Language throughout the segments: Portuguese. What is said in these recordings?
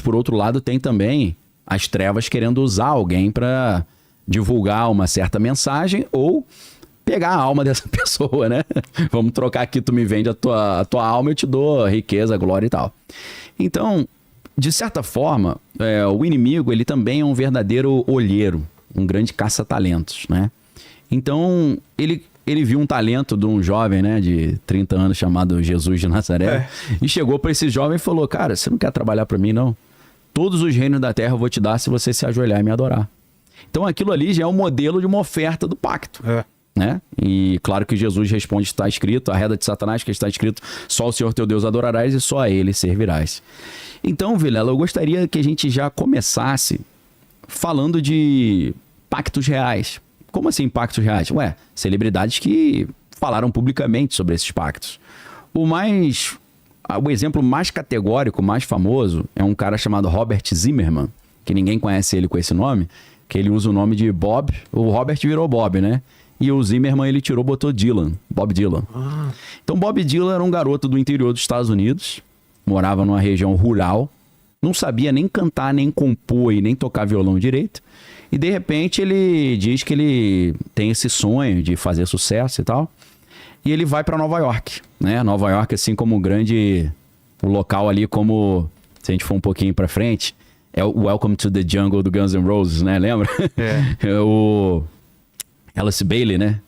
por outro lado, tem também as trevas querendo usar alguém para divulgar uma certa mensagem ou pegar a alma dessa pessoa, né? Vamos trocar aqui, tu me vende a tua alma, eu te dou riqueza, glória e tal. Então, de certa forma, o inimigo, ele também é um verdadeiro olheiro, um grande caça-talentos, né? Então, ele viu um talento de um jovem, né, de 30 anos chamado Jesus de Nazaré, e chegou para esse jovem e falou, cara, você não quer trabalhar para mim, não? Todos os reinos da terra eu vou te dar se você se ajoelhar e me adorar. Então, aquilo ali já é um modelo de uma oferta do pacto. Né? E claro que Jesus responde, está escrito, a reda de Satanás que está escrito, só o Senhor teu Deus adorarás e só a ele servirás. Então, Vilela, eu gostaria que a gente já começasse falando de pactos reais. Como assim pactos reais? Ué, celebridades que falaram publicamente sobre esses pactos. O exemplo mais categórico, mais famoso, é um cara chamado Robert Zimmerman, que ninguém conhece ele com esse nome, que ele usa o nome de Bob, o Robert virou Bob, né? E o Zimmerman, ele botou Dylan, Bob Dylan. Então, Bob Dylan era um garoto do interior dos Estados Unidos, morava numa região rural, não sabia nem cantar, nem compor e nem tocar violão direito. E, de repente, ele diz que ele tem esse sonho de fazer sucesso e tal. E ele vai para Nova York, né? Nova York, assim como o local ali, como, se a gente for um pouquinho para frente, é o Welcome to the Jungle do Guns N' Roses, né? Lembra? É o Alice Bailey, né?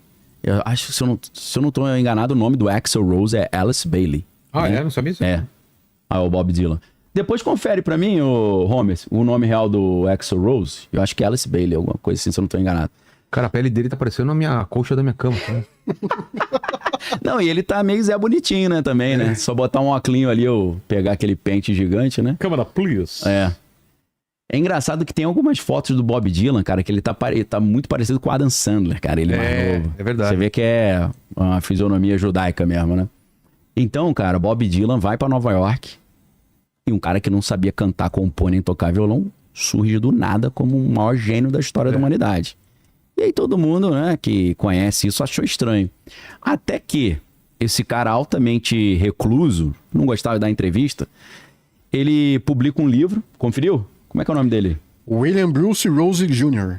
Eu acho que, se eu não tô enganado, o nome do Axl Rose é Alice Bailey. Né? Não sabia isso? O Bob Dylan. Depois confere pra mim, Holmes, o nome real do Axl Rose. Eu acho que é Alice Bailey, alguma coisa assim, se eu não tô enganado. Cara, a pele dele tá parecendo a colcha da minha cama. Né? Não, e ele tá meio Zé Bonitinho, né, também, né? Só botar um óculinho ali, ou pegar aquele pente gigante, né? Câmera, please. É engraçado que tem algumas fotos do Bob Dylan, cara, que ele tá muito parecido com o Adam Sandler, cara, ele mais novo. É verdade. Você vê que é uma fisionomia judaica mesmo, né? Então, cara, Bob Dylan vai pra Nova York e um cara que não sabia cantar, compor nem tocar violão surge do nada como o maior gênio da história da humanidade. E aí todo mundo, né, que conhece isso achou estranho. Até que esse cara altamente recluso, não gostava de dar entrevista, ele publica um livro, conferiu? Como é que é o nome dele? William Bruce Rose Jr.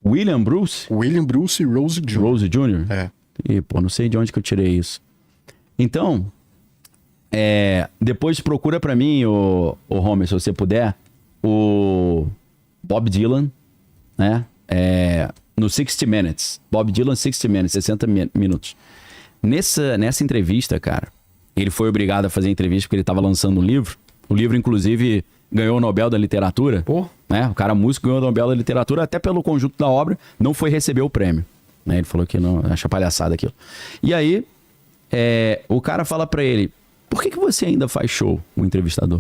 William Bruce? William Bruce Rose Jr. Rose Jr.? É. Não sei de onde que eu tirei isso. Então, depois procura pra mim, o Homer, se você puder, o Bob Dylan, né? No 60 Minutes. Bob Dylan 60 Minutes, 60 minutos. Nessa entrevista, cara, ele foi obrigado a fazer entrevista porque ele tava lançando um livro. O livro, inclusive, ganhou o Nobel da Literatura. Né? O cara músico ganhou o Nobel da Literatura, até pelo conjunto da obra, não foi receber o prêmio. Né? Ele falou que não, acha palhaçada aquilo. E aí, o cara fala pra ele, por que você ainda faz show, o entrevistador?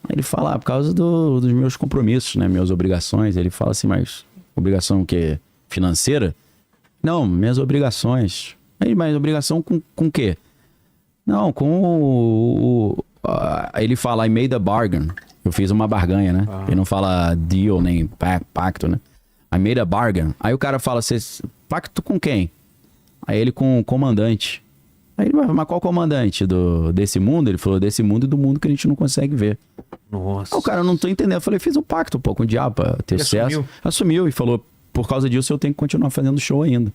Aí ele fala, por causa dos meus compromissos, né? Minhas obrigações. Ele fala assim, mas obrigação o quê? Financeira? Não, minhas obrigações. Aí, mas obrigação com o quê? Não, com ele fala, I made a bargain. Eu fiz uma barganha, né? Ele não fala deal, nem pacto, né? I made a bargain. Aí o cara fala, pacto com quem? Aí ele com o comandante. Aí ele, mas qual comandante? Desse mundo? Ele falou, desse mundo e do mundo que a gente não consegue ver. Nossa. Aí o cara, não tô entendendo. Eu falei, fiz um pacto, com o diabo pra ter sucesso. Assumiu e falou, por causa disso eu tenho que continuar fazendo show ainda.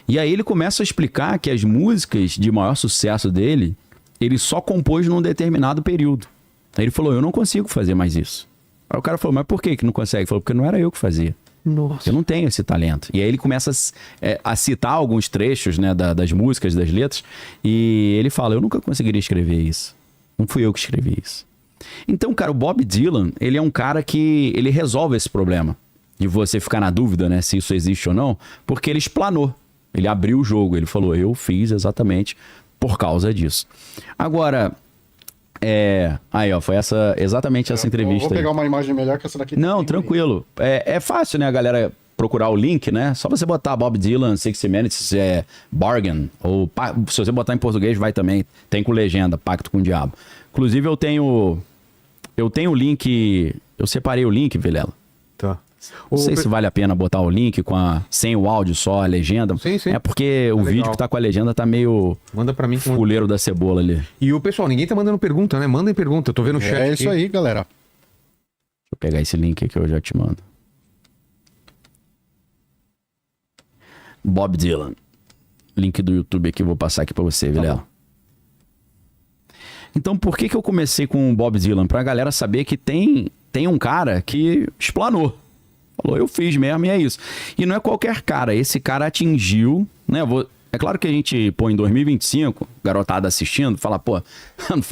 E aí ele começa a explicar que as músicas de maior sucesso dele, ele só compôs num determinado período. Aí ele falou, eu não consigo fazer mais isso. Aí o cara falou, mas por que não consegue? Ele falou, porque não era eu que fazia. Nossa. Eu não tenho esse talento. E aí ele começa a citar alguns trechos, né, das músicas, das letras, e ele fala, eu nunca conseguiria escrever isso. Não fui eu que escrevi isso. Então, cara, o Bob Dylan, ele é um cara que ele resolve esse problema de você ficar na dúvida, né, se isso existe ou não, porque ele explanou. Ele abriu o jogo, ele falou, eu fiz exatamente por causa disso. Agora, aí, ó, foi exatamente essa entrevista. Vou pegar uma imagem melhor que essa daqui. Não, tranquilo. É fácil, né, a galera procurar o link, né? Só você botar Bob Dylan, 60 Minutes, Bargain, ou se você botar em português, vai também. Tem com legenda, Pacto com o Diabo. Inclusive, eu tenho o link, eu separei o link, Vilela. Tá. Não sei se vale a pena botar o link sem o áudio, só a legenda. Sim. É porque o vídeo que tá com a legenda tá meio... Manda pra mim. Fuleiro da cebola ali. E o pessoal, ninguém tá mandando pergunta, né? Mandem pergunta, eu tô vendo o chat isso aqui. aí, galera. Vou pegar esse link aqui que eu já te mando. Bob Dylan. Link do YouTube aqui, vou passar aqui pra você, Vilela. Então, por que eu comecei com o Bob Dylan? Pra galera saber que tem um cara que explanou. Falou, eu fiz mesmo e é isso. E não é qualquer cara. Esse cara atingiu, né? É claro que a gente põe em 2025, garotada assistindo, fala, pô,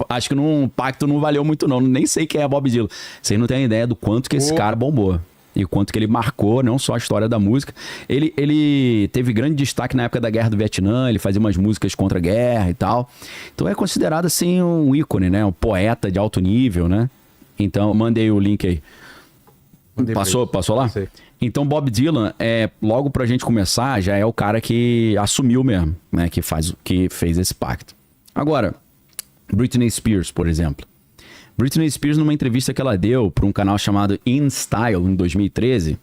acho que o pacto não valeu muito não. Nem sei quem é Bob Dylan. Vocês não têm ideia do quanto que esse cara bombou. E o quanto que ele marcou, não só a história da música. Ele teve grande destaque na época da Guerra do Vietnã, ele fazia umas músicas contra a guerra e tal. Então é considerado, assim, um ícone, né? Um poeta de alto nível, né? Então, mandei o link aí. Passou lá? Sei. Então, Bob Dylan, logo pra gente começar, já é o cara que assumiu mesmo, né? Que fez esse pacto. Agora, Britney Spears, por exemplo. Britney Spears, numa entrevista que ela deu para um canal chamado In Style, em 2013,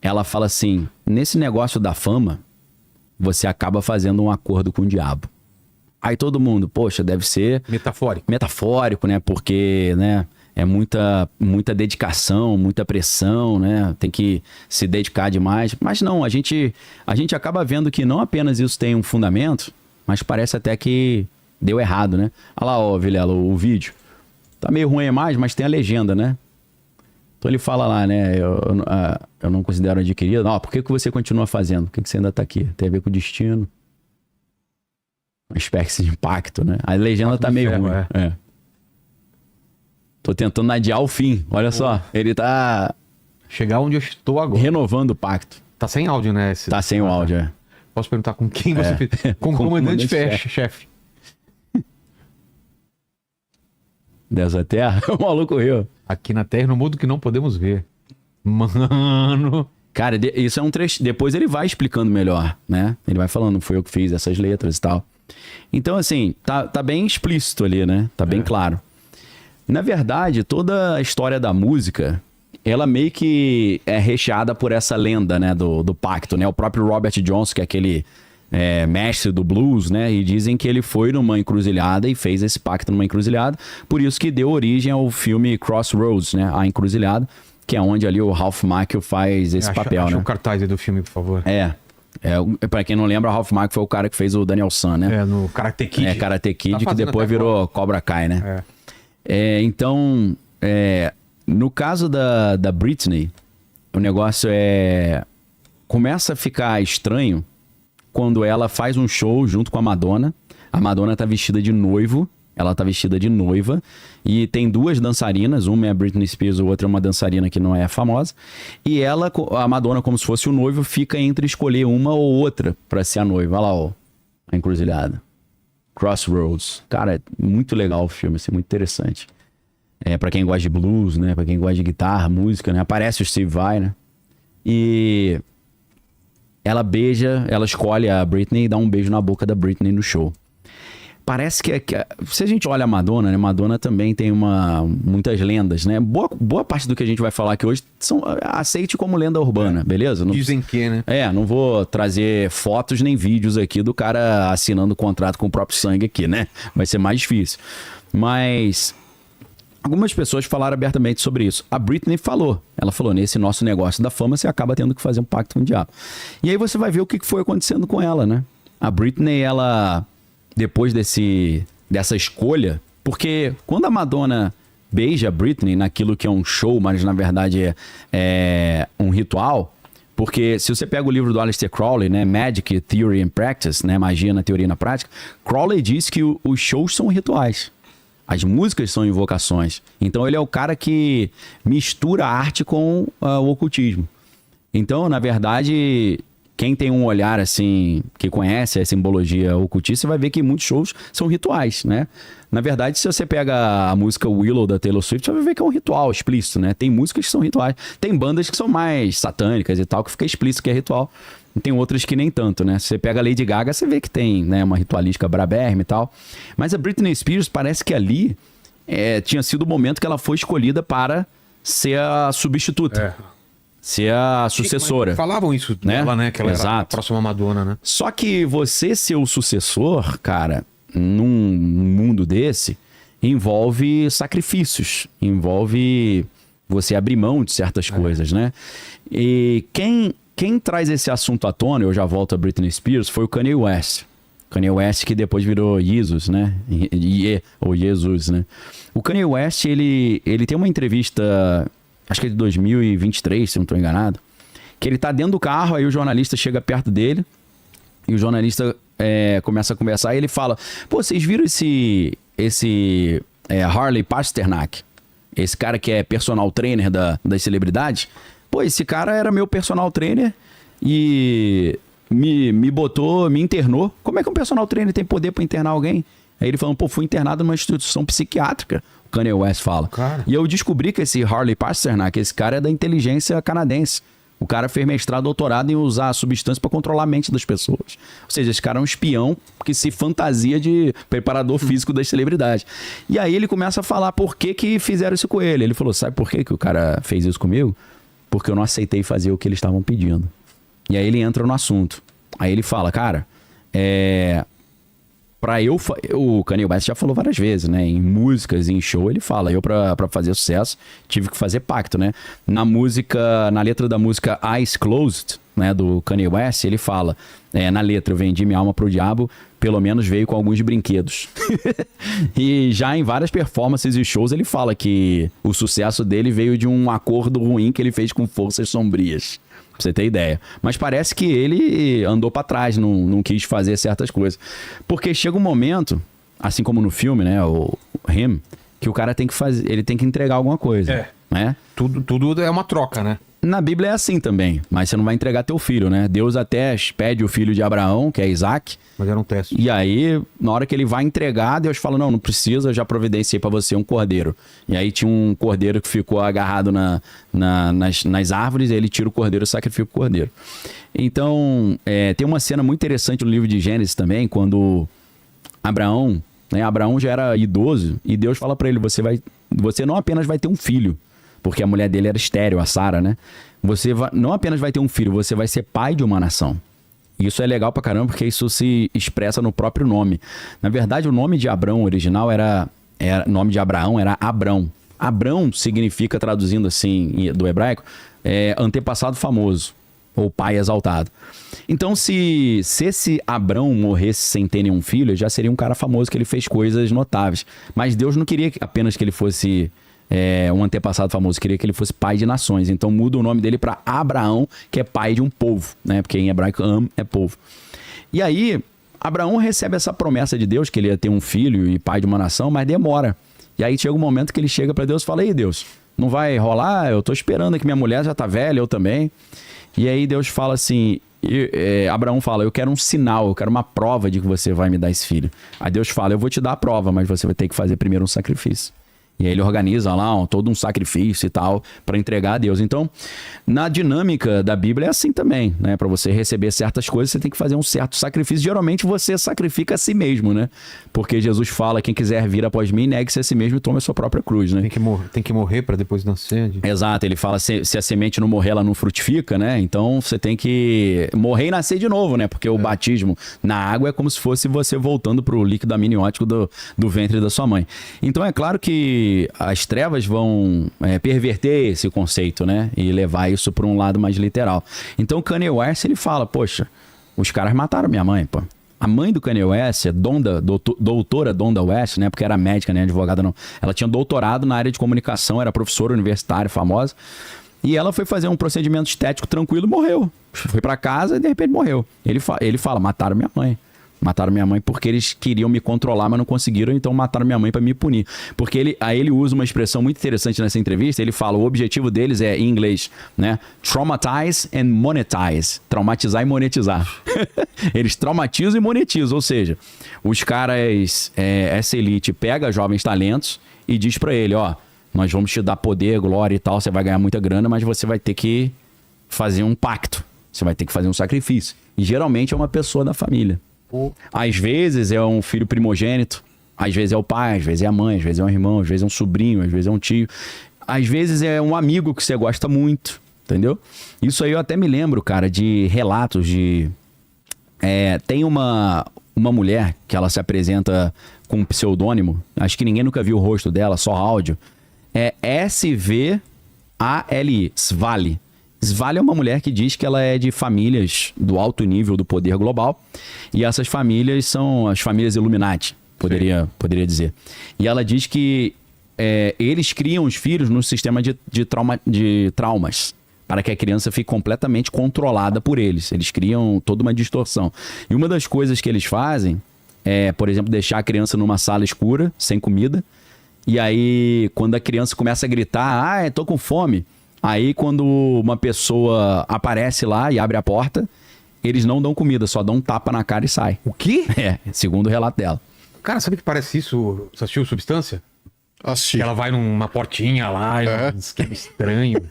ela fala assim, nesse negócio da fama, você acaba fazendo um acordo com o diabo. Aí todo mundo, poxa, deve ser... Metafórico, né? Porque, né, é muita dedicação, muita pressão, né? Tem que se dedicar demais. Mas não, a gente acaba vendo que não apenas isso tem um fundamento, mas parece até que deu errado, né? Olha lá, ó, Vilela, o vídeo. Tá meio ruim a imagem, mas tem a legenda, né? Então ele fala lá, né? Eu não considero adquirido. Não, por que você continua fazendo? Por que você ainda tá aqui? Tem a ver com o destino. Uma espécie de impacto, né? A legenda tá meio ruim. É. Tô tentando adiar o fim. Olha só. Ele tá... Chegar onde eu estou agora. Renovando o pacto. Tá sem áudio, né? Tá sem o áudio, é. Posso perguntar com quem você fez? Com o comandante-chefe. Deus da Terra? O maluco riu. Aqui na Terra, no mundo que não podemos ver. Mano... Cara, isso é um trecho... Depois ele vai explicando melhor, né? Ele vai falando, foi eu que fiz essas letras e tal. Então, assim, tá bem explícito ali, né? Tá bem claro. Na verdade, toda a história da música, ela meio que é recheada por essa lenda, né? Do pacto, né? O próprio Robert Johnson, que é aquele... mestre do blues, né? E dizem que ele foi numa encruzilhada e fez esse pacto numa encruzilhada. Por isso que deu origem ao filme Crossroads, né? A Encruzilhada, que é onde ali o Ralph Macchio faz esse papel, acha né? um cartaz aí do filme, por favor. Pra quem não lembra, o Ralph Macchio foi o cara que fez o Daniel San, né? No Karate Kid. Karate Kid, que depois virou Cobra Kai, né? Então, no caso da Britney, o negócio começa a ficar estranho quando ela faz um show junto com a Madonna. A Madonna tá vestida de noivo. Ela tá vestida de noiva. E tem duas dançarinas. Uma é a Britney Spears, a outra é uma dançarina que não é famosa. E a Madonna, como se fosse o noivo, fica entre escolher uma ou outra pra ser a noiva. Olha lá, ó. A encruzilhada. Crossroads. Cara, é muito legal o filme, assim, muito interessante. Pra quem gosta de blues, né? Pra quem gosta de guitarra, música, né? Aparece o Steve Vai, né? E... ela escolhe a Britney e dá um beijo na boca da Britney no show. Parece que se a gente olha a Madonna, né? Madonna também tem muitas lendas, né? Boa parte do que a gente vai falar aqui hoje aceite como lenda urbana, beleza? Dizem que, né? Não vou trazer fotos nem vídeos aqui do cara assinando contrato com o próprio sangue aqui, né? Vai ser mais difícil. Mas... algumas pessoas falaram abertamente sobre isso. A Britney falou. Ela falou, nesse nosso negócio da fama, você acaba tendo que fazer um pacto com o diabo. E aí você vai ver o que foi acontecendo com ela, né? A Britney, ela... depois dessa escolha... porque quando a Madonna beija a Britney naquilo que é um show, mas na verdade é um ritual... porque se você pega o livro do Aleister Crowley, né? Magic, Theory and Practice, né? Magia na teoria e na prática... Crowley diz que os shows são rituais. As músicas são invocações. Então ele é o cara que mistura a arte com o ocultismo. Então, na verdade, quem tem um olhar assim, que conhece a simbologia ocultista, vai ver que muitos shows são rituais, né? Na verdade, se você pega a música Willow da Taylor Swift, você vai ver que é um ritual explícito, né? Tem músicas que são rituais. Tem bandas que são mais satânicas e tal, que fica explícito que é ritual. E tem outras que nem tanto, né? Se você pega a Lady Gaga, você vê que tem, né, uma ritualística brabérrima e tal. Mas a Britney Spears parece que ali tinha sido o momento que ela foi escolhida para ser a substituta. Ser a sucessora. Falavam isso dela, né? Que ela era a próxima Madonna, né? Só que você ser o sucessor, cara, num mundo desse, envolve sacrifícios, envolve você abrir mão de certas coisas, né? E quem traz esse assunto à tona, eu já volto a Britney Spears, foi o Kanye West. Kanye West que depois virou Jesus, né? Ou Jesus, né? O Kanye West, ele tem uma entrevista, acho que é de 2023, se não estou enganado, que ele tá dentro do carro, aí o jornalista chega perto dele e o jornalista começa a conversar e ele fala, pô, vocês viram esse Harley Pasternak? Esse cara que é personal trainer das celebridades? Pô, esse cara era meu personal trainer e me internou. Como é que um personal trainer tem poder pra internar alguém? Aí ele falou, pô, fui internado numa instituição psiquiátrica, o Kanye West fala. Cara. E eu descobri que esse Harley Pasternak, esse cara é da inteligência canadense. O cara fez mestrado, doutorado em usar substância para controlar a mente das pessoas. Ou seja, esse cara é um espião que se fantasia de preparador físico das celebridades. E aí ele começa a falar por que fizeram isso com ele. Ele falou, sabe por que o cara fez isso comigo? Porque eu não aceitei fazer o que eles estavam pedindo. E aí ele entra no assunto. Aí ele fala, cara, o Kanye West já falou várias vezes, né? Em músicas, em show, ele fala, eu pra fazer sucesso tive que fazer pacto, né? Na letra da música Eyes Closed, né, do Kanye West, ele fala, na letra, eu vendi minha alma pro diabo, pelo menos veio com alguns brinquedos. E já em várias performances e shows ele fala que o sucesso dele veio de um acordo ruim que ele fez com forças sombrias. Pra você ter ideia. Mas parece que ele andou pra trás, não quis fazer certas coisas. Porque chega um momento, assim como no filme, né, o Him, que o cara tem que fazer, ele tem que entregar alguma coisa. Né? Tudo é uma troca, né? Na Bíblia é assim também, mas você não vai entregar teu filho, né? Deus até pede o filho de Abraão, que é Isaac. Mas era um teste. E aí, na hora que ele vai entregar, Deus fala, não precisa, eu já providenciei pra você um cordeiro. E aí tinha um cordeiro que ficou agarrado nas árvores, e ele tira o cordeiro e sacrifica o cordeiro. Então, tem uma cena muito interessante no livro de Gênesis também, quando Abraão já era idoso, e Deus fala pra ele, você não apenas vai ter um filho, porque a mulher dele era estéril, a Sara, né? Você não apenas vai ter um filho, você vai ser pai de uma nação. Isso é legal pra caramba, porque isso se expressa no próprio nome. Na verdade, o nome de Abrão original nome de Abraão era Abrão. Abrão significa, traduzindo assim do hebraico, antepassado famoso, ou pai exaltado. Então, se esse Abrão morresse sem ter nenhum filho, ele já seria um cara famoso, que ele fez coisas notáveis. Mas Deus não queria apenas que ele fosse um antepassado famoso, queria que ele fosse pai de nações. Então muda o nome dele para Abraão, que é pai de um povo, né? Porque em hebraico é povo. E aí Abraão recebe essa promessa de Deus, que ele ia ter um filho e pai de uma nação, mas demora. E aí chega um momento que ele chega para Deus e fala, ei Deus, não vai rolar? Eu tô esperando que minha mulher já tá velha, eu também. E aí Deus fala assim, Abraão fala, eu quero um sinal, eu quero uma prova de que você vai me dar esse filho. Aí Deus fala, eu vou te dar a prova, mas você vai ter que fazer primeiro um sacrifício. E aí ele organiza lá todo um sacrifício e tal para entregar a Deus. Então, na dinâmica da Bíblia é assim também, né? Para você receber certas coisas, você tem que fazer um certo sacrifício. Geralmente você sacrifica a si mesmo, né? Porque Jesus fala, quem quiser vir após mim, negue-se a si mesmo e tome a sua própria cruz, né? Tem que morrer para depois nascer. Exato, ele fala, se a semente não morrer, ela não frutifica, né? Então você tem que morrer e nascer de novo, né? Porque o batismo na água é como se fosse você voltando pro líquido amniótico do ventre da sua mãe. Então é claro que as trevas vão perverter esse conceito, né? E levar isso para um lado mais literal. Então o Kanye West, ele fala, poxa, os caras mataram minha mãe, pô. A mãe do Kanye West, doutora Donda West, né? Porque era médica, né? Advogada não. Ela tinha doutorado na área de comunicação, era professora universitária famosa. E ela foi fazer um procedimento estético tranquilo e morreu. Foi para casa e de repente morreu. Ele fala, mataram minha mãe. Mataram minha mãe porque eles queriam me controlar, mas não conseguiram, então mataram minha mãe para me punir. Porque aí ele usa uma expressão muito interessante nessa entrevista, ele fala, o objetivo deles é, em inglês, né? Traumatize and monetize. Traumatizar e monetizar. Eles traumatizam e monetizam, ou seja, os caras, essa elite pega jovens talentos e diz para ele, ó, nós vamos te dar poder, glória e tal, você vai ganhar muita grana, mas você vai ter que fazer um pacto, você vai ter que fazer um sacrifício. E geralmente é uma pessoa da família. Às vezes é um filho primogênito, às vezes é o pai, às vezes é a mãe, às vezes é um irmão, às vezes é um sobrinho, às vezes é um tio, às vezes é um amigo que você gosta muito, entendeu? Isso aí eu até me lembro, cara, de relatos de... tem uma mulher que ela se apresenta com um pseudônimo, acho que ninguém nunca viu o rosto dela, só áudio, SV S-V-A-L-I, Svali. Svali é uma mulher que diz que ela é de famílias do alto nível do poder global. E essas famílias são as famílias Illuminati, poderia dizer. E ela diz que eles criam os filhos no sistema de traumas, para que a criança fique completamente controlada por eles. Eles criam toda uma distorção. E uma das coisas que eles fazem é, por exemplo, deixar a criança numa sala escura, sem comida. E aí, quando a criança começa a gritar, tô com fome. Aí, quando uma pessoa aparece lá e abre a porta, eles não dão comida, só dão um tapa na cara e sai. O quê? Segundo o relato dela. Cara, sabe que parece isso? Você assistiu Substância? Assisti. Que ela vai numa portinha lá, um esquema estranho.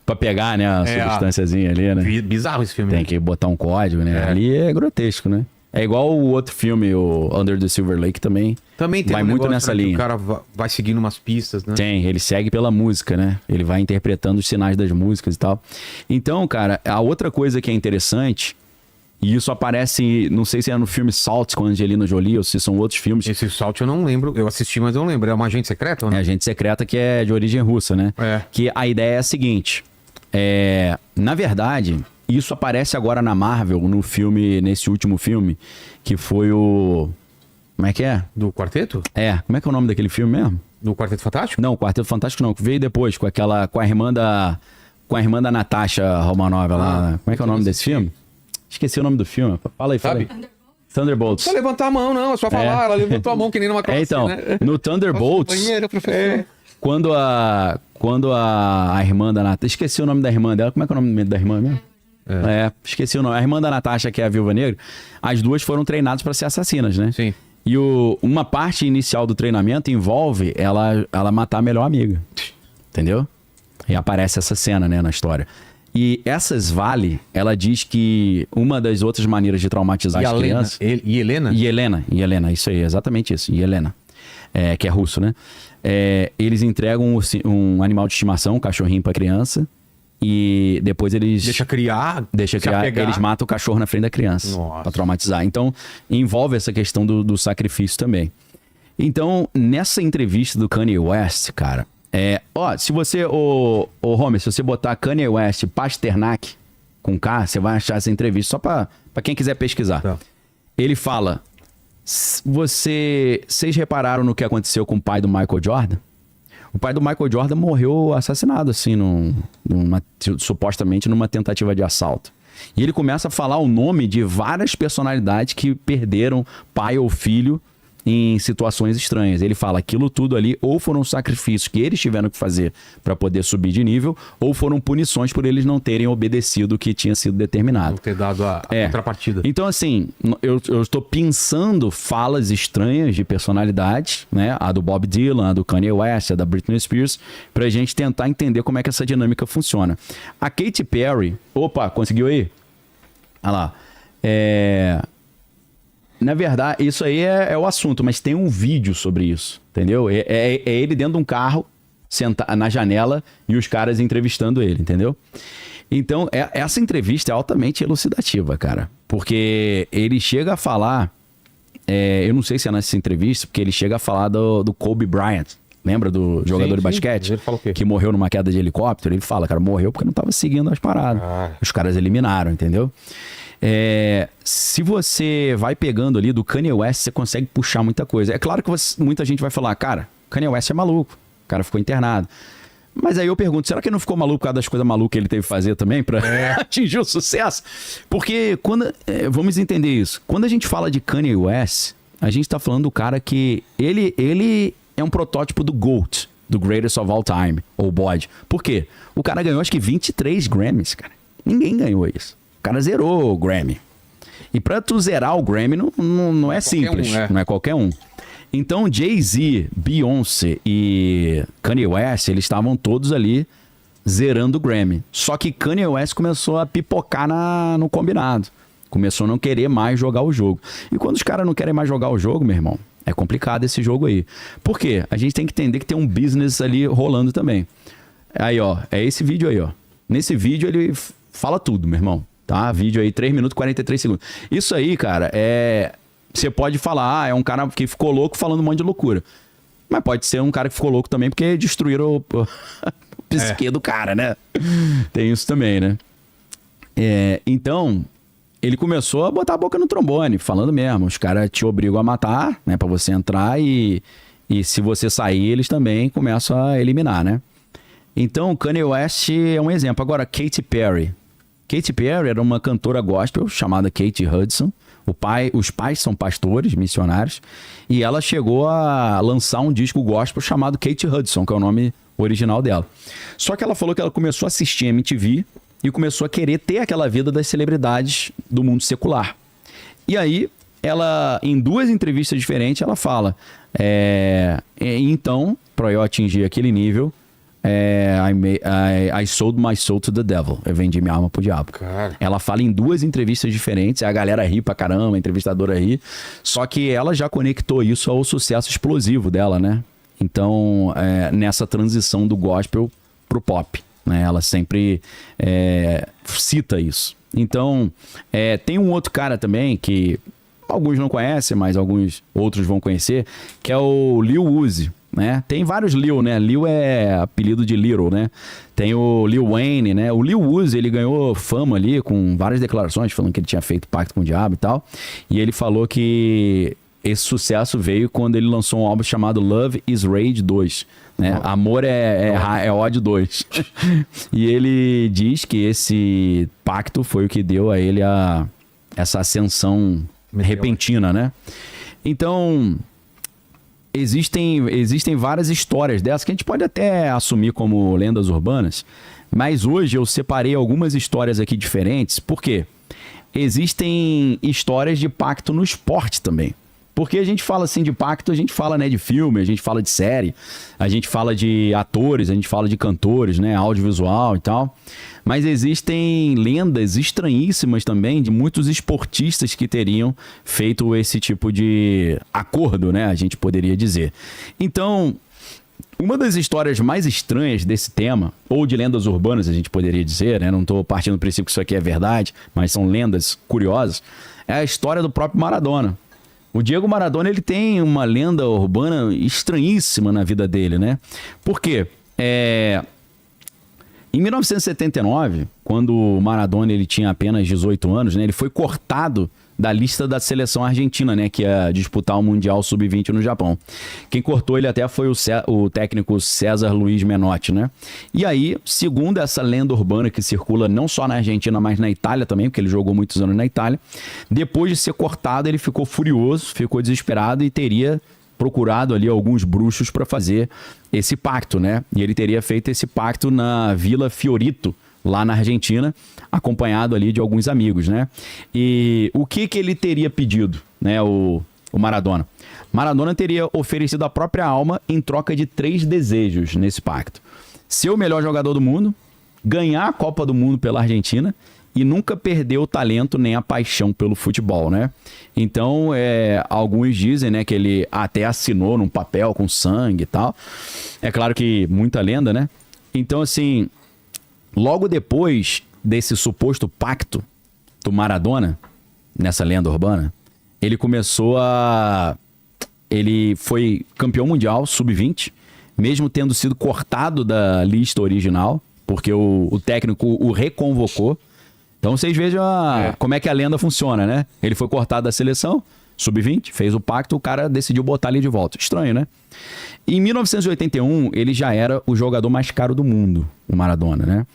Pra pegar, né, a substânciazinha ali, né? Bizarro esse filme. Tem né? que botar um código, né? Ali é grotesco, né? É igual o outro filme, o Under the Silver Lake, também Também tem vai um muito negócio, nessa né, que linha. o cara vai seguindo umas pistas, né? Tem, ele segue pela música, né? Ele vai interpretando os sinais das músicas e tal. Então, cara, a outra coisa que é interessante, e isso aparece, não sei se é no filme Salt com a Angelina Jolie ou se são outros filmes. Esse Salt eu não lembro. Eu assisti, mas eu não lembro. É uma agente secreta ou não? É Agente Secreta, que é de origem russa, né? Que a ideia é a seguinte. Na verdade, isso aparece agora na Marvel, no filme, nesse último filme, que foi o... Como é que é? Do Quarteto? Como é que é o nome daquele filme mesmo? Do Quarteto Fantástico? Não, o Quarteto Fantástico não, que veio depois, com a irmã da Natasha Romanova lá. Como é que é o nome desse filme? Esqueci o nome do filme. Fala aí, fala aí. Thunderbolts. Não precisa levantar a mão, não. É só falar. Ela levantou a mão que nem numa classe, então, né? no Thunderbolts... Banheiro, professor. Quando a irmã da Natasha... Esqueci o nome da irmã dela. Como é que é o nome da irmã mesmo? Esqueci o nome. A irmã da Natasha, que é a Viúva Negra, as duas foram treinadas para ser assassinas, né? Sim. E uma parte inicial do treinamento envolve ela matar a melhor amiga. Entendeu? E aparece essa cena, né, na história. E essa Svali, ela diz que uma das outras maneiras de traumatizar as crianças... E Helena? E Helena, isso aí, exatamente isso. E Helena, que é russo, né? Eles entregam um animal de estimação, um cachorrinho pra criança, e depois eles... Deixa criar, eles matam o cachorro na frente da criança. Nossa. Pra traumatizar. Então, envolve essa questão do sacrifício também. Então, nessa entrevista do Kanye West, cara... se você... Homer, se você botar Kanye West Pasternak com K, você vai achar essa entrevista só pra quem quiser pesquisar. Tá. Ele fala... Vocês repararam no que aconteceu com o pai do Michael Jordan? O pai do Michael Jordan morreu assassinado, assim, supostamente numa tentativa de assalto. E ele começa a falar o nome de várias personalidades que perderam pai ou filho em situações estranhas. Ele fala aquilo tudo ali ou foram sacrifícios que eles tiveram que fazer para poder subir de nível, ou foram punições por eles não terem obedecido o que tinha sido determinado. Não ter dado a contrapartida. Então, assim, eu estou pensando falas estranhas de personalidades, né? A do Bob Dylan, a do Kanye West, a da Britney Spears, pra gente tentar entender como é que essa dinâmica funciona. A Katy Perry... Opa, conseguiu aí? Olha lá. Na verdade, isso aí é o assunto, mas tem um vídeo sobre isso, entendeu? É ele dentro de um carro, na janela, e os caras entrevistando ele, entendeu? Então, essa entrevista é altamente elucidativa, cara. Porque ele chega a falar... eu não sei se é nessa entrevista, porque ele chega a falar do Kobe Bryant. Lembra do jogador de basquete? Ele fala o quê? Que morreu numa queda de helicóptero. Ele fala, cara, morreu porque não tava seguindo as paradas. Os caras eliminaram, entendeu? Se você vai pegando ali do Kanye West, você consegue puxar muita coisa. É claro que muita gente vai falar, cara, Kanye West é maluco, o cara ficou internado. Mas aí eu pergunto, será que ele não ficou maluco por causa das coisas malucas que ele teve que fazer também pra atingir o sucesso? Porque vamos entender isso. Quando a gente fala de Kanye West, a gente tá falando do cara que ele é um protótipo do GOAT, do Greatest of All Time, ou bode. Por quê? O cara ganhou acho que 23 Grammys, cara. Ninguém ganhou isso. O cara zerou o Grammy. E pra tu zerar o Grammy não é simples. Não é qualquer um. Então, Jay-Z, Beyoncé e Kanye West, eles estavam todos ali zerando o Grammy. Só que Kanye West começou a pipocar no combinado. Começou a não querer mais jogar o jogo. E quando os caras não querem mais jogar o jogo, meu irmão, é complicado esse jogo aí. Por quê? A gente tem que entender que tem um business ali rolando também. Aí, ó, é esse vídeo aí, ó. Nesse vídeo ele fala tudo, meu irmão. Tá? Vídeo aí, 3 minutos e 43 segundos. Isso aí, cara, você pode falar, é um cara que ficou louco falando um monte de loucura. Mas pode ser um cara que ficou louco também porque destruíram o psique do cara, né? Tem isso também, né? Então, ele começou a botar a boca no trombone, falando mesmo. Os caras te obrigam a matar, né? Pra você entrar e se você sair, eles também começam a eliminar, né? Então, Kanye West é um exemplo. Agora, Katy Perry. Katy Perry era uma cantora gospel chamada Kate Hudson. Os pais são pastores, missionários. E ela chegou a lançar um disco gospel chamado Kate Hudson, que é o nome original dela. Só que ela falou que ela começou a assistir MTV e começou a querer ter aquela vida das celebridades do mundo secular. E aí, ela, em 2 entrevistas diferentes, ela fala... então, para eu atingir aquele nível... I sold my soul to the devil. Eu vendi minha alma pro diabo. Cara. Ela fala em 2 entrevistas diferentes. A galera ri pra caramba, a entrevistadora ri. Só que ela já conectou isso ao sucesso explosivo dela, né? Então, nessa transição do gospel pro pop, né? Ela sempre cita isso. Então, tem um outro cara também que alguns não conhecem, mas alguns outros vão conhecer, que é o Lil Uzi. Né? Tem vários Lil, né? Lil é apelido de Little, né? Tem o Lil Wayne, né? O Lil Uzi, ele ganhou fama ali com várias declarações falando que ele tinha feito pacto com o diabo e tal. E ele falou que esse sucesso veio quando ele lançou um álbum chamado Love is Rage 2, né? Amor é ódio 2. E ele diz que esse pacto foi o que deu a ele essa ascensão repentina, né? Então... Existem várias histórias dessas que a gente pode até assumir como lendas urbanas, mas hoje eu separei algumas histórias aqui diferentes, porque existem histórias de pacto no esporte também. Porque a gente fala assim de pacto, a gente fala, né, de filme, a gente fala de série, a gente fala de atores, a gente fala de cantores, né, audiovisual e tal. Mas existem lendas estranhíssimas também de muitos esportistas que teriam feito esse tipo de acordo, né, a gente poderia dizer. Então, uma das histórias mais estranhas desse tema, ou de lendas urbanas, a gente poderia dizer, né, não estou partindo do princípio que isso aqui é verdade, mas são lendas curiosas, é a história do próprio Maradona. O Diego Maradona, ele tem uma lenda urbana estranhíssima na vida dele, né? Por quê? Em 1979, quando o Maradona ele tinha apenas 18 anos, né, ele foi cortado da lista da seleção argentina, né, que ia disputar o Mundial Sub-20 no Japão. Quem cortou ele até foi o técnico César Luiz Menotti, né? E aí, segundo essa lenda urbana que circula não só na Argentina, mas na Itália também, porque ele jogou muitos anos na Itália, depois de ser cortado, ele ficou furioso, ficou desesperado e teria procurado ali alguns bruxos para fazer esse pacto, né? E ele teria feito esse pacto na Vila Fiorito, lá na Argentina, acompanhado ali de alguns amigos, né? E o que ele teria pedido, né, o Maradona? Maradona teria oferecido a própria alma em troca de 3 desejos nesse pacto. Ser o melhor jogador do mundo, ganhar a Copa do Mundo pela Argentina e nunca perder o talento nem a paixão pelo futebol, né? Então, alguns dizem, né, que ele até assinou num papel com sangue e tal. É claro que muita lenda, né? Então, assim... Logo depois desse suposto pacto do Maradona, nessa lenda urbana, ele ele foi campeão mundial sub-20, mesmo tendo sido cortado da lista original, porque o técnico o reconvocou. Então vocês vejam como é que a lenda funciona, né? Ele foi cortado da seleção, sub-20, fez o pacto, o cara decidiu botar ele de volta. Estranho, né? Em 1981, ele já era o jogador mais caro do mundo, o Maradona, né?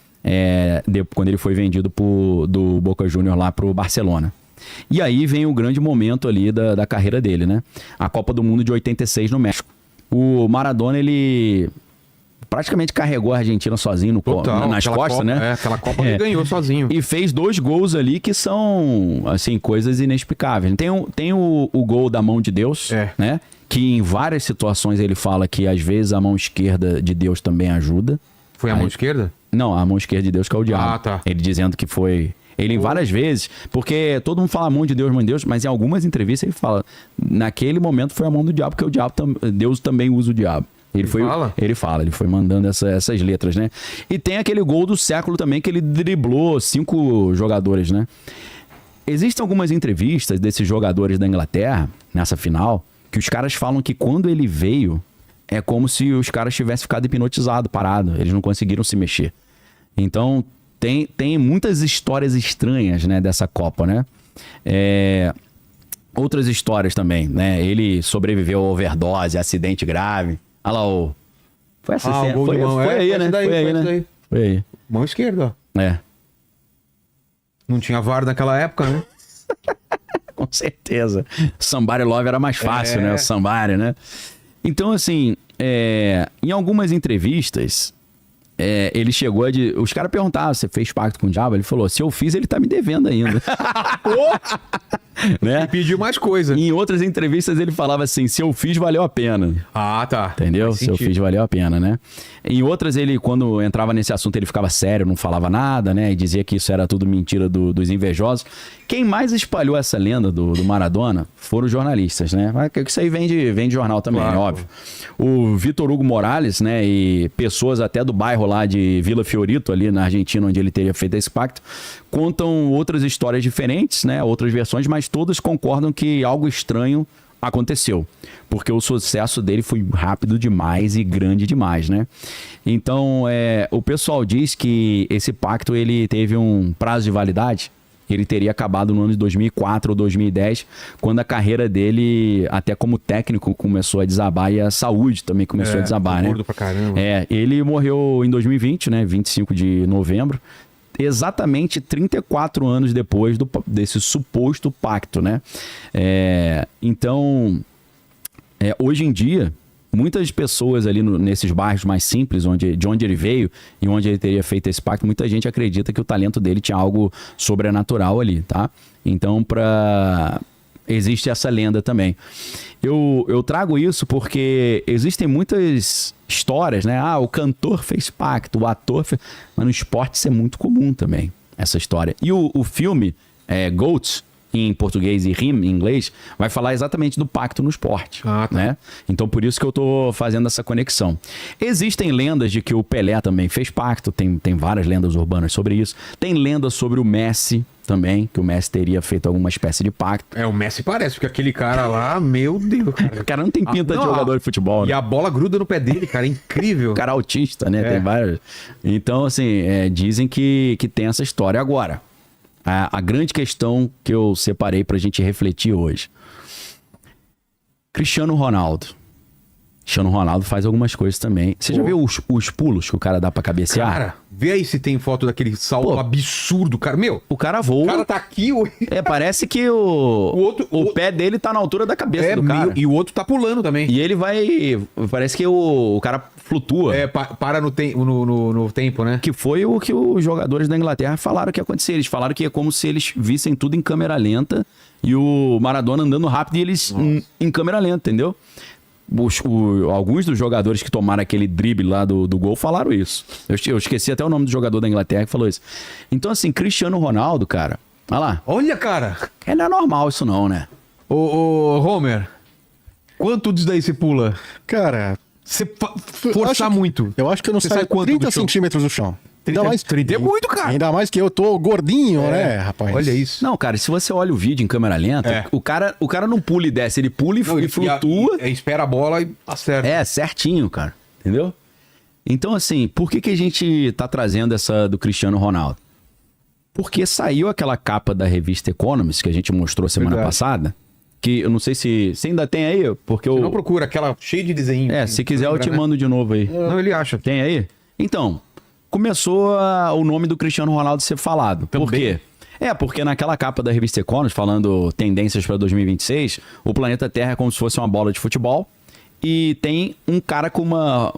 Quando ele foi vendido do Boca Juniors lá pro Barcelona. E aí vem o grande momento ali da carreira dele, né? A Copa do Mundo de 86 no México. O Maradona, ele praticamente carregou a Argentina sozinho nas costas, né? Aquela Copa ele ganhou sozinho. E fez 2 gols ali que são, assim, coisas inexplicáveis. Tem o gol da mão de Deus, né? Que em várias situações ele fala que às vezes a mão esquerda de Deus também ajuda. Foi a mão esquerda? Não, a mão esquerda de Deus que é o diabo. Ah, tá. Ele dizendo que foi... Ele várias vezes, porque todo mundo fala mão de Deus, mas em algumas entrevistas ele fala, naquele momento foi a mão do diabo, porque Deus também usa o diabo. Ele foi mandando essas letras, né? E tem aquele gol do século também, que ele driblou 5 jogadores, né? Existem algumas entrevistas desses jogadores da Inglaterra, nessa final, que os caras falam que quando ele veio, é como se os caras tivessem ficado hipnotizados, parados. Eles não conseguiram se mexer. Então, tem muitas histórias estranhas, né, dessa Copa, né? Outras histórias também, né? Ele sobreviveu a overdose, acidente grave. Olha lá o... Foi essa cena? o gol de mão. Foi aí, né? Daí, Foi aí, né? daí. Foi aí. Mão esquerda, ó. É. Não tinha VAR naquela época, né? Com certeza. Somebody Love era mais fácil, né? O Somebody, né? Então, assim, em algumas entrevistas, ele chegou a... Os caras perguntavam, você fez pacto com o diabo? Ele falou, se eu fiz, ele tá me devendo ainda. Né? E pediu mais coisa. Em outras entrevistas ele falava assim, se eu fiz, valeu a pena. Ah, tá. Entendeu? Faz Se eu sentido. fiz, valeu a pena, né? Em outras, ele, quando entrava nesse assunto, ele ficava sério, não falava nada, né? E dizia que isso era tudo mentira dos invejosos. Quem mais espalhou essa lenda do Maradona foram os jornalistas, né? Mas isso aí vem de jornal também, Claro. né? Óbvio. O Vitor Hugo Morales, né? E pessoas até do bairro lá de Vila Fiorito, ali na Argentina, onde ele teria feito esse pacto, contam outras histórias diferentes, né? Outras versões, mas todos concordam que algo estranho aconteceu, porque o sucesso dele foi rápido demais e grande demais, né? Então, o pessoal diz que esse pacto ele teve um prazo de validade, ele teria acabado no ano de 2004 ou 2010, quando a carreira dele, até como técnico, começou a desabar e a saúde também começou a desabar, né? Gordo pra caramba. Ele morreu em 2020, né? 25 de novembro. Exatamente 34 anos depois desse suposto pacto, né? Então, hoje em dia, muitas pessoas ali nesses bairros mais simples, de onde ele veio e onde ele teria feito esse pacto, muita gente acredita que o talento dele tinha algo sobrenatural ali, tá? Então, existe essa lenda também. Eu trago isso porque existem muitas histórias, né? O cantor fez pacto, o ator fez... Mas no esporte isso é muito comum também, essa história. E o filme, GOAT, em português, e Him, em inglês, vai falar exatamente do pacto no esporte. Ah, tá. Né? Então, por isso que eu tô fazendo essa conexão. Existem lendas de que o Pelé também fez pacto, tem várias lendas urbanas sobre isso. Tem lenda sobre o Messi também, que o Messi teria feito alguma espécie de pacto. O Messi parece, porque aquele cara lá, meu Deus, cara. O cara não tem pinta de jogador de futebol, né? E a bola gruda no pé dele, cara, é incrível. O cara autista, né? Tem vários. Então, assim, dizem que tem essa história. Agora, a grande questão que eu separei pra gente refletir hoje. Cristiano Ronaldo. Cristiano Ronaldo faz algumas coisas também. Você já viu os pulos que o cara dá pra cabecear? Cara, vê aí se tem foto daquele salto absurdo, cara. Meu, O cara voa. o cara tá aqui... Parece que o pé dele tá na altura da cabeça do cara. E o outro tá pulando também. E ele vai... Parece que o cara flutua. Para no tempo, né? Que foi o que os jogadores da Inglaterra falaram que ia acontecer. Eles falaram que é como se eles vissem tudo em câmera lenta e o Maradona andando rápido e eles em câmera lenta, entendeu? Alguns dos jogadores que tomaram aquele drible lá do gol falaram isso. Eu esqueci até o nome do jogador da Inglaterra que falou isso. Então, assim, Cristiano Ronaldo, cara, olha lá. Olha, cara. Não é normal isso não, né? Ô, Homer, quanto disso daí você pula? Cara, Você eu forçar acho que- muito. eu acho que eu não Você saio sai quanto 30 do chão? centímetros do chão. 30 é muito, cara. Ainda mais que eu tô gordinho, né, rapaz? Olha isso. Não, cara, se você olha o vídeo em câmera lenta, o cara não pula e desce, ele pula e flutua. Espera a bola e acerta. Certinho, cara. Entendeu? Então, assim, por que a gente tá trazendo essa do Cristiano Ronaldo? Porque saiu aquela capa da revista Economist que a gente mostrou semana Verdade. passada, que eu não sei se ainda tem aí, porque Você não procura aquela cheia de desenho. se quiser eu te mando de novo aí. Não, ele acha. Tem aí? Então, começou o nome do Cristiano Ronaldo ser falado. Por quê? Porque naquela capa da revista Economist, falando tendências para 2026, o planeta Terra é como se fosse uma bola de futebol e tem um cara com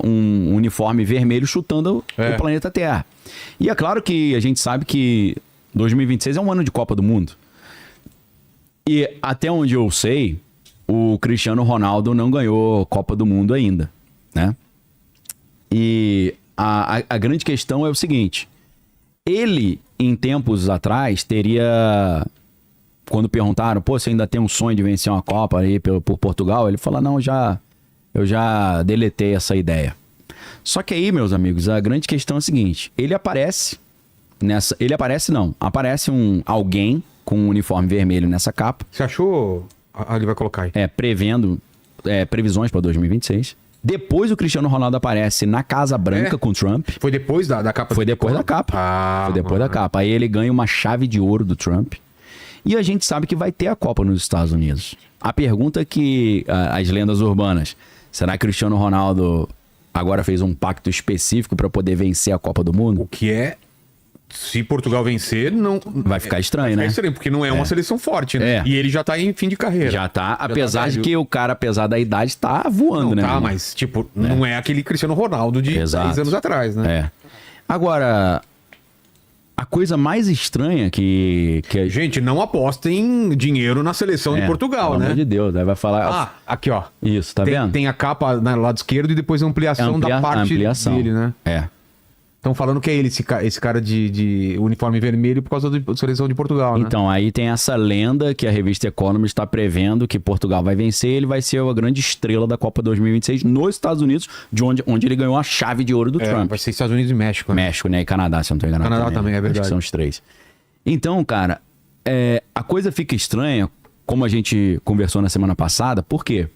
um uniforme vermelho chutando o planeta Terra. E é claro que a gente sabe que 2026 é um ano de Copa do Mundo. E até onde eu sei, o Cristiano Ronaldo não ganhou Copa do Mundo ainda, né? E a grande questão é o seguinte: ele, em tempos atrás, teria... Quando perguntaram, você ainda tem um sonho de vencer uma Copa aí por Portugal? Ele falou, não, eu já deletei essa ideia. Só que aí, meus amigos, a grande questão é a seguinte: aparece alguém com um uniforme vermelho nessa capa. Você achou? Ele vai colocar aí. Prevendo previsões para 2026. Depois o Cristiano Ronaldo aparece na Casa Branca com o Trump. Foi depois da capa? Foi depois da capa. Foi depois da capa. Aí ele ganha uma chave de ouro do Trump. E a gente sabe que vai ter a Copa nos Estados Unidos. A pergunta que as lendas urbanas... Será que o Cristiano Ronaldo agora fez um pacto específico para poder vencer a Copa do Mundo? O que é... Se Portugal vencer, não... Vai ficar estranho, né? É estranho, porque não é uma seleção forte, né? É. E ele já tá em fim de carreira. Já tá, apesar de velho. que o cara, apesar da idade, tá voando, Não, né? tá, irmão? mas, tipo, não é aquele Cristiano Ronaldo de Exato. 10 anos atrás, né? É. Agora, a coisa mais estranha que Gente, não apostem dinheiro na seleção de Portugal, pelo né? amor de Deus, aí vai falar... Ah, aqui, ó. Isso, tá vendo? Tem a capa no lado esquerdo e depois a ampliação da parte dele, né? É. Estão falando que é ele, esse cara de uniforme vermelho por causa da seleção de Portugal, né? Então, aí tem essa lenda que a revista Economist está prevendo que Portugal vai vencer, ele vai ser a grande estrela da Copa 2026 nos Estados Unidos, de onde ele ganhou a chave de ouro do Trump. Vai ser Estados Unidos e México, né? México, né? E Canadá, se eu não tô enganado. Canadá também, é Acho verdade. que são os 3. Então, cara, a coisa fica estranha, como a gente conversou na semana passada, por quê?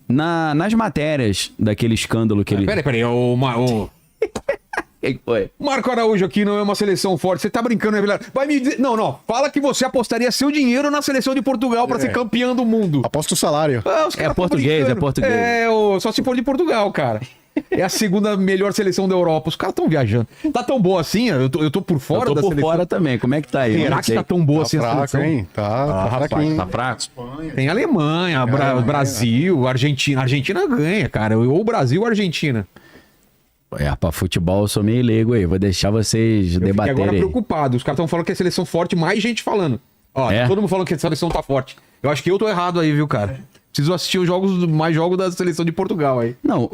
Nas matérias daquele escândalo que ele... Peraí, o que foi? Marco Araújo aqui não é uma seleção forte. Você tá brincando, né, Vilar? Vai me dizer... Não. Fala que você apostaria seu dinheiro na seleção de Portugal pra ser campeão do mundo. Aposta o salário. Os caras tão português, brincando. é português. Só se for de Portugal, cara. É a segunda melhor seleção da Europa. Os caras estão viajando. Tá tão boa assim? Eu tô por fora Eu tô da por seleção. fora também, como é que tá aí? Será que tá tão boa assim a Fraco, seleção? hein? Tá fraquinho. Tá fraco? Tem Alemanha, Brasil, Argentina. Argentina ganha, cara. Ou Brasil ou Argentina. Pra futebol eu sou meio leigo aí, vou deixar vocês Eu fiquei agora debaterem. preocupado. Os caras estão falando que é seleção forte, mais gente falando. Ó, É? tá todo mundo falando que a seleção tá forte. Eu acho que eu tô errado aí, viu, cara? Preciso assistir mais jogos da seleção de Portugal aí. Não,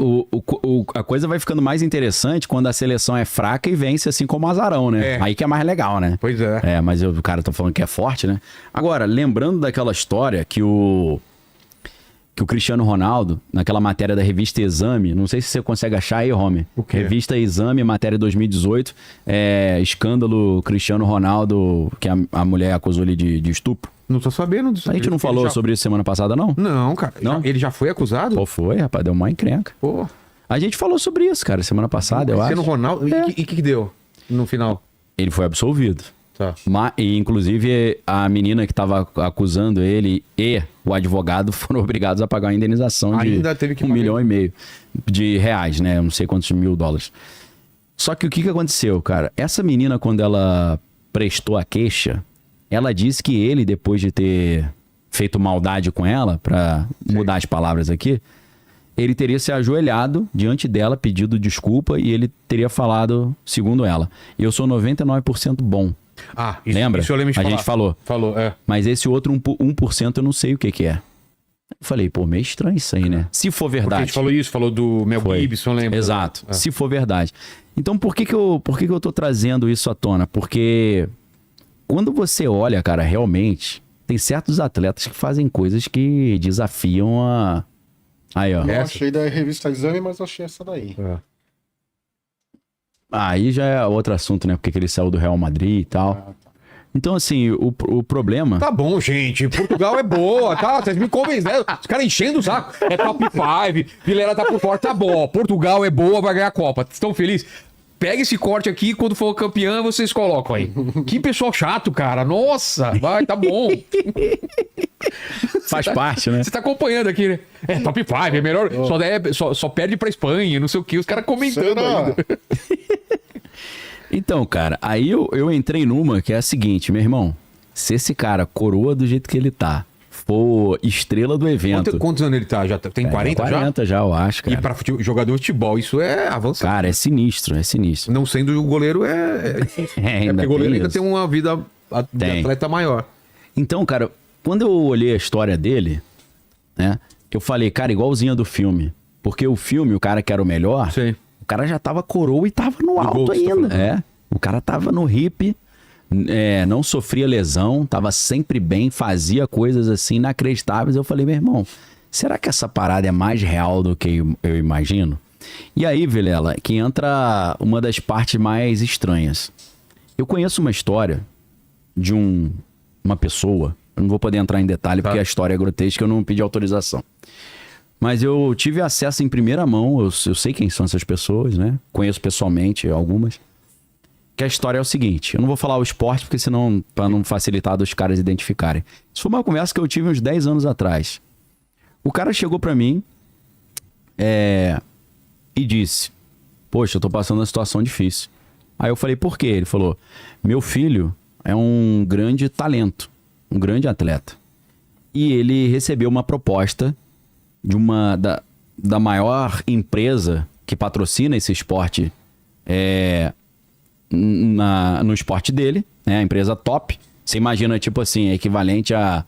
a coisa vai ficando mais interessante quando a seleção é fraca e vence assim como o Azarão, né? É. Aí que é mais legal, né? Pois é. Mas o cara tá falando que é forte, né? Agora, lembrando daquela história que o Cristiano Ronaldo, naquela matéria da revista Exame, não sei se você consegue achar aí, Romy. O quê? Revista Exame, matéria 2018, escândalo Cristiano Ronaldo, que a mulher acusou ele de estupro. Não tô sabendo disso. A gente não falou sobre isso semana passada, não? Não, cara. Não? Ele já foi acusado? Pô, foi, rapaz, deu uma encrenca. Pô. A gente falou sobre isso, cara, semana passada, eu Cristiano acho. Ronaldo. E o que deu no final? Ele foi absolvido. Tá. E, inclusive, a menina que estava acusando ele e o advogado foram obrigados a pagar uma indenização de Ainda teve que 1,5 milhão de reais, né? Eu não sei quantos $1.000. Só que o que aconteceu, cara? Essa menina, quando ela prestou a queixa, ela disse que ele, depois de ter feito maldade com ela, pra mudar as palavras aqui, ele teria se ajoelhado diante dela, pedido desculpa, e ele teria falado, segundo ela, eu sou 99% bom. Ah, isso, Lembra? Isso eu lembro de A falar. gente falou. Falou, é. Mas esse outro 1% eu não sei o que é. Eu falei, pô, meio estranho isso aí, né? Se for Porque a verdade. gente falou isso, falou do Mel Foi. Gibson, lembra? Exato. É. Se for verdade. Então, por que eu tô trazendo isso à tona? Porque quando você olha, cara, realmente, tem certos atletas que fazem coisas que desafiam a... Aí, ó. Eu achei da revista Exame, mas achei essa daí. É. Aí já é outro assunto, né? Porque ele saiu do Real Madrid e tal. Então, assim, o problema... Tá bom, gente. Portugal é boa, tá? Vocês me convenceram. Os caras enchendo o saco. É top 5. Vilela tá por fora. Tá bom. Portugal é boa, vai ganhar a Copa. Estão felizes? Pega esse corte aqui, quando for campeão, vocês colocam aí. Que pessoal chato, cara. Nossa, vai, tá bom. Faz parte, né? Você tá acompanhando aqui, né? É top 5, é melhor. Só perde pra Espanha, não sei o que. Os caras comentando Será? ainda. Então, cara, aí eu entrei numa que é a seguinte, meu irmão. Se esse cara, coroa do jeito que ele tá, for estrela do evento... Quantos anos ele tá? Já tem 40 já? 40 já, eu acho, cara. E pra jogador de futebol, isso é avançado. Cara, é sinistro, é sinistro. Não sendo o goleiro, é ainda porque o goleiro tem ainda isso. tem uma vida de Tem. atleta maior. Então, cara, quando eu olhei a história dele, né, eu falei, cara, igualzinha do filme. Porque o filme, o cara que era o melhor, Sim. o cara já tava coroa e tava no alto gol que você tá ainda. falando. O cara tava no hip, não sofria lesão, tava sempre bem, fazia coisas assim inacreditáveis. Eu falei, meu irmão, será que essa parada é mais real do que eu imagino? E aí, Vilela, que entra uma das partes mais estranhas. Eu conheço uma história de uma pessoa, eu não vou poder entrar em detalhe porque a história é grotesca, eu não pedi autorização. Mas eu tive acesso em primeira mão, eu sei quem são essas pessoas, né? Conheço pessoalmente algumas. Que a história é o seguinte, eu não vou falar o esporte, porque senão, para não facilitar dos caras identificarem. Isso foi uma conversa que eu tive uns 10 anos atrás. O cara chegou pra mim e disse, poxa, eu tô passando uma situação difícil. Aí eu falei, por quê? Ele falou, meu filho é um grande talento, um grande atleta. E ele recebeu uma proposta de da maior empresa que patrocina esse esporte no esporte dele, né? A empresa top. Você imagina, tipo assim, é equivalente a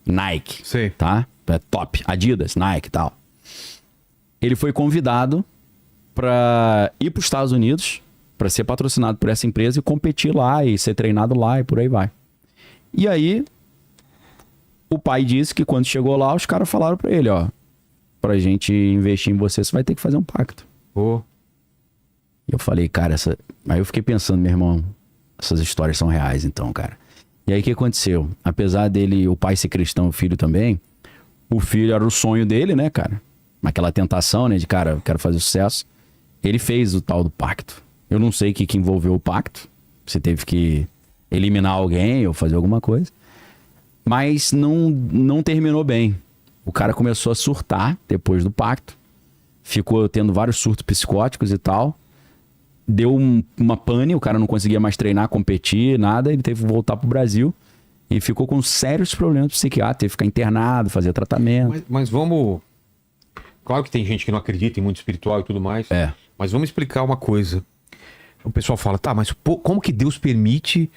Nike, Sei. tá? É top. Adidas, Nike e tal. Ele foi convidado para ir para os Estados Unidos, para ser patrocinado por essa empresa e competir lá e ser treinado lá e por aí vai. E aí, o pai disse que quando chegou lá, os caras falaram para ele, ó, pra gente investir em você, você vai ter que fazer um pacto. Pô. E eu falei, cara, aí eu fiquei pensando, meu irmão, essas histórias são reais então, cara. E aí o que aconteceu? Apesar dele, o pai ser cristão, o filho também, o filho era o sonho dele, né, cara? Aquela tentação, né, de cara, eu quero fazer sucesso. Ele fez o tal do pacto. Eu não sei o que envolveu o pacto. Você teve que eliminar alguém ou fazer alguma coisa. Mas não terminou bem. O cara começou a surtar depois do pacto. Ficou tendo vários surtos psicóticos e tal. Deu uma pane, o cara não conseguia mais treinar, competir, nada. Ele teve que voltar pro Brasil. E ficou com sérios problemas psiquiátricos. Teve que ficar internado, fazer tratamento. Mas vamos... Claro que tem gente que não acredita em mundo espiritual e tudo mais. Mas vamos explicar uma coisa. O pessoal fala, tá, mas como que Deus permite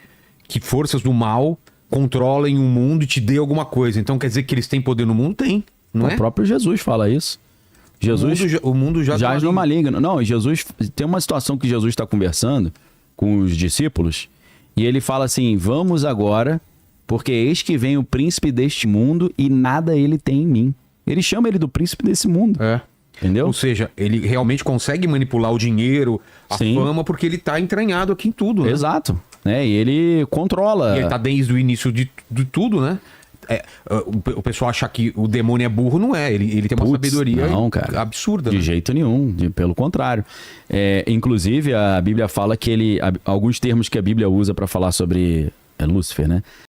que forças do mal controlem o mundo e te dê alguma coisa? Então quer dizer que eles têm poder no mundo? Tem, não é? O próprio Jesus fala isso. Jesus, o mundo já jaz tá no maligno. Não, e Jesus... Tem uma situação que Jesus está conversando com os discípulos e ele fala assim, vamos agora, porque eis que vem o príncipe deste mundo e nada ele tem em mim. Ele chama ele do príncipe desse mundo. Entendeu? Ou seja, ele realmente consegue manipular o dinheiro, a Sim. fama, porque ele tá entranhado aqui em tudo, né? Exato. Né? E ele controla. E ele tá desde o início de tudo, né? O pessoal acha que o demônio é burro, não é. Ele tem uma sabedoria não, cara, absurda. De né? jeito nenhum, pelo contrário. Inclusive, a Bíblia fala que alguns termos que a Bíblia usa para falar sobre Lúcifer, né?